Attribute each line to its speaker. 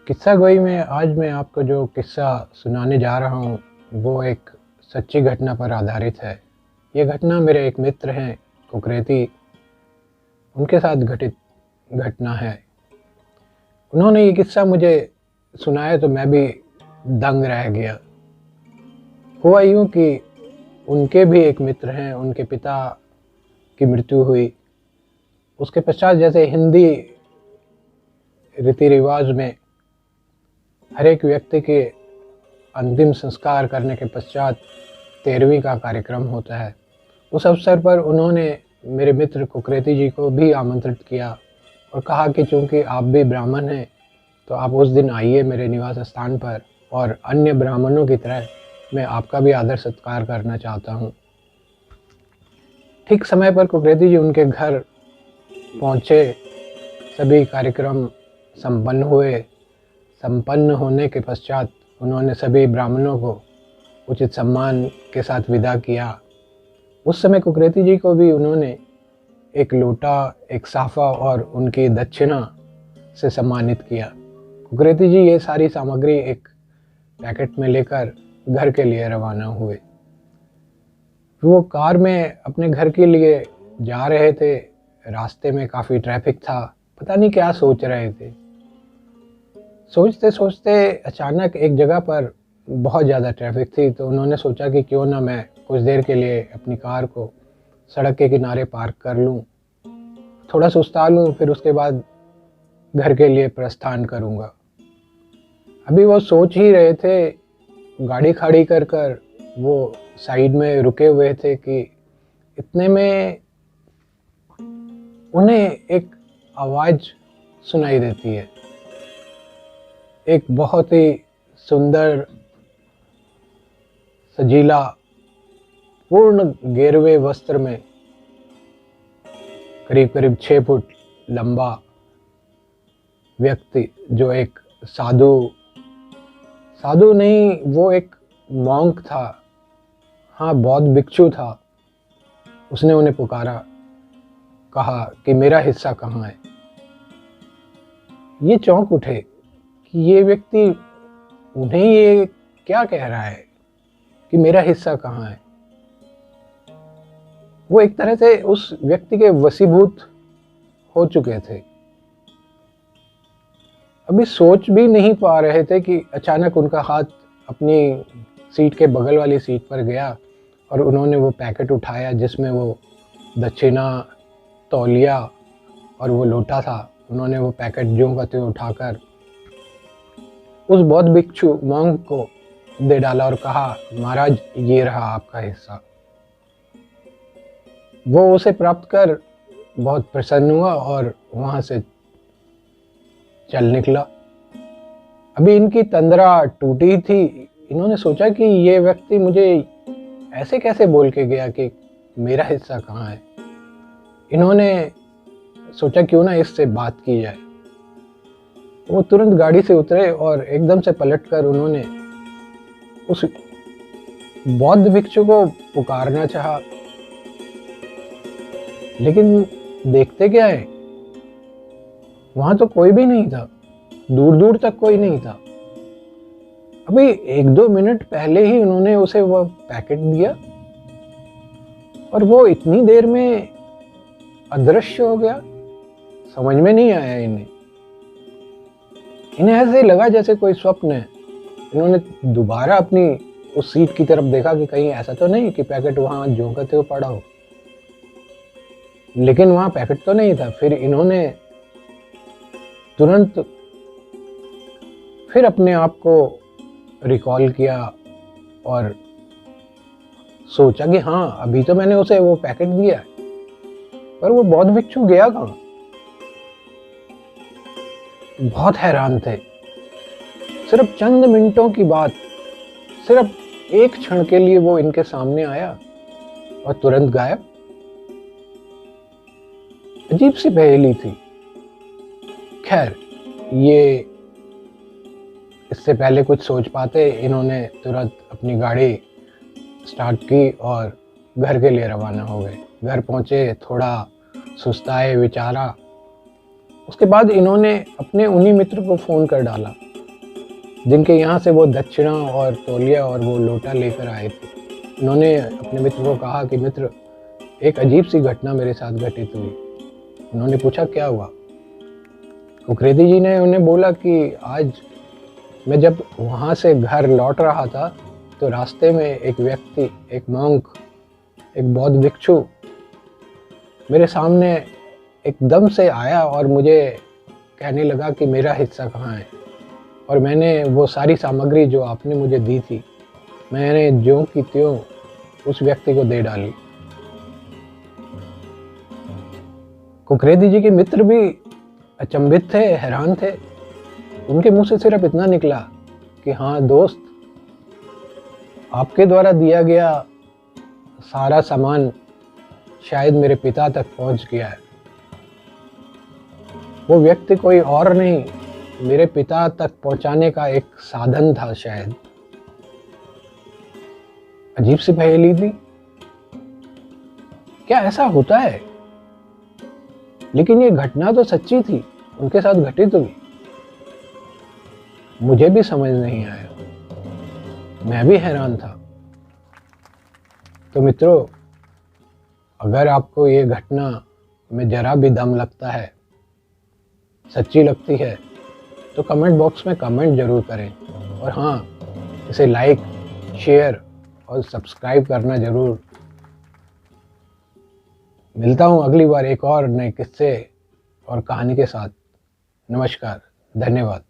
Speaker 1: किस्सा गोई में आज मैं आपको जो किस्सा सुनाने जा रहा हूँ वो एक सच्ची घटना पर आधारित है। ये घटना मेरे एक मित्र हैं कुकरेती, उनके साथ घटित घटना है। उन्होंने ये किस्सा मुझे सुनाया तो मैं भी दंग रह गया। हुआ यूँ कि उनके भी एक मित्र हैं, उनके पिता की मृत्यु हुई। उसके पश्चात जैसे हिंदी रीति रिवाज में हर एक व्यक्ति के अंतिम संस्कार करने के पश्चात 13वीं का कार्यक्रम होता है। उस अवसर पर उन्होंने मेरे मित्र कुकरेती जी को भी आमंत्रित किया और कहा कि चूँकि आप भी ब्राह्मण हैं तो आप उस दिन आइए मेरे निवास स्थान पर, और अन्य ब्राह्मणों की तरह मैं आपका भी आदर सत्कार करना चाहता हूँ। ठीक समय पर कुकरेती जी उनके घर पहुँचे। सभी कार्यक्रम संपन्न हुए। संपन्न होने के पश्चात उन्होंने सभी ब्राह्मणों को उचित सम्मान के साथ विदा किया। उस समय कुकरेती जी को भी उन्होंने एक लोटा, एक साफा और उनकी दक्षिणा से सम्मानित किया। कुकरेती जी ये सारी सामग्री एक पैकेट में लेकर घर के लिए रवाना हुए। वो कार में अपने घर के लिए जा रहे थे। रास्ते में काफ़ी ट्रैफिक था, पता नहीं क्या सोच रहे थे। सोचते सोचते अचानक एक जगह पर बहुत ज़्यादा ट्रैफिक थी, तो उन्होंने सोचा कि क्यों ना मैं कुछ देर के लिए अपनी कार को सड़क के किनारे पार्क कर लूँ, थोड़ा सुस्ता लूँ, फिर उसके बाद घर के लिए प्रस्थान करूँगा। अभी वो सोच ही रहे थे, गाड़ी खड़ी कर कर वो साइड में रुके हुए थे कि इतने में उन्हें एक आवाज़ सुनाई देती है। एक बहुत ही सुंदर, सजीला, पूर्ण गेरुए वस्त्र में, करीब करीब 6 फुट लंबा व्यक्ति, जो एक साधु नहीं, वो एक मॉन्क था, हाँ बौद्ध भिक्षु था। उसने उन्हें पुकारा, कहा कि मेरा हिस्सा कहाँ है। ये चौंक उठे कि ये व्यक्ति उन्हें ये क्या कह रहा है कि मेरा हिस्सा कहाँ है। वो एक तरह से उस व्यक्ति के वशीभूत हो चुके थे। अभी सोच भी नहीं पा रहे थे कि अचानक उनका हाथ अपनी सीट के बगल वाली सीट पर गया और उन्होंने वो पैकेट उठाया जिसमें वो दक्षिणा, तौलिया और वो लोटा था। उन्होंने वो पैकेट ज्यों का त्यों उठाकर उस बौद्ध भिक्षु मॉन्क को दे डाला और कहा, महाराज ये रहा आपका हिस्सा। वो उसे प्राप्त कर बहुत प्रसन्न हुआ और वहाँ से चल निकला। अभी इनकी तंद्रा टूटी थी। इन्होंने सोचा कि ये व्यक्ति मुझे ऐसे कैसे बोल के गया कि मेरा हिस्सा कहाँ है। इन्होंने सोचा क्यों ना इससे बात की जाए। वो तुरंत गाड़ी से उतरे और एकदम से पलटकर उन्होंने उस बौद्ध भिक्षु को पुकारना चाहा, लेकिन देखते क्या है, वहां तो कोई भी नहीं था, दूर दूर तक कोई नहीं था। अभी 1-2 मिनट पहले ही उन्होंने उसे वह पैकेट दिया और वो इतनी देर में अदृश्य हो गया। समझ में नहीं आया इन्हें ऐसे लगा जैसे कोई स्वप्न है। इन्होंने दोबारा अपनी उस सीट की तरफ देखा कि कहीं ऐसा तो नहीं कि पैकेट वहां ज्यों का त्यों पड़ा हो, लेकिन वहां पैकेट तो नहीं था। फिर इन्होंने तुरंत फिर अपने आप को रिकॉल किया और सोचा कि हाँ, अभी तो मैंने उसे वो पैकेट दिया है, पर वो बौद्ध भिक्षु गया कहाँ। बहुत हैरान थे। सिर्फ चंद मिनटों की बात, सिर्फ एक क्षण के लिए वो इनके सामने आया और तुरंत गायब। अजीब सी पहेली थी। खैर, ये इससे पहले कुछ सोच पाते, इन्होंने तुरंत अपनी गाड़ी स्टार्ट की और घर के लिए रवाना हो गए। घर पहुंचे, थोड़ा सुस्ताए, विचारा। उसके बाद इन्होंने अपने उन्हीं मित्र को फ़ोन कर डाला जिनके यहाँ से वो दक्षिणा और तौलिया और वो लोटा लेकर आए थे। उन्होंने अपने मित्र को कहा कि मित्र, एक अजीब सी घटना मेरे साथ घटित हुई। उन्होंने पूछा क्या हुआ। कुकरेदी जी ने उन्हें बोला कि आज मैं जब वहाँ से घर लौट रहा था तो रास्ते में एक व्यक्ति, एक मॉन्क, एक बौद्ध भिक्षु मेरे सामने एकदम से आया और मुझे कहने लगा कि मेरा हिस्सा कहाँ है। और मैंने वो सारी सामग्री जो आपने मुझे दी थी, मैंने ज्यों की त्यों उस व्यक्ति को दे डाली। कुकरेदी जी के मित्र भी अचंभित थे, हैरान थे। उनके मुंह से सिर्फ इतना निकला कि हाँ दोस्त, आपके द्वारा दिया गया सारा सामान शायद मेरे पिता तक पहुंच गया है। वो व्यक्ति कोई और नहीं, मेरे पिता तक पहुंचाने का एक साधन था शायद। अजीब सी पहेली थी। क्या ऐसा होता है? लेकिन ये घटना तो सच्ची थी, उनके साथ घटित हुई। मुझे भी समझ नहीं आया, मैं भी हैरान था। तो मित्रों, अगर आपको ये घटना में जरा भी दम लगता है, सच्ची लगती है, तो कमेंट बॉक्स में कमेंट जरूर करें। और हाँ, इसे लाइक, शेयर और सब्सक्राइब करना जरूर। मिलता हूँ अगली बार एक और नए किस्से और कहानी के साथ। नमस्कार, धन्यवाद।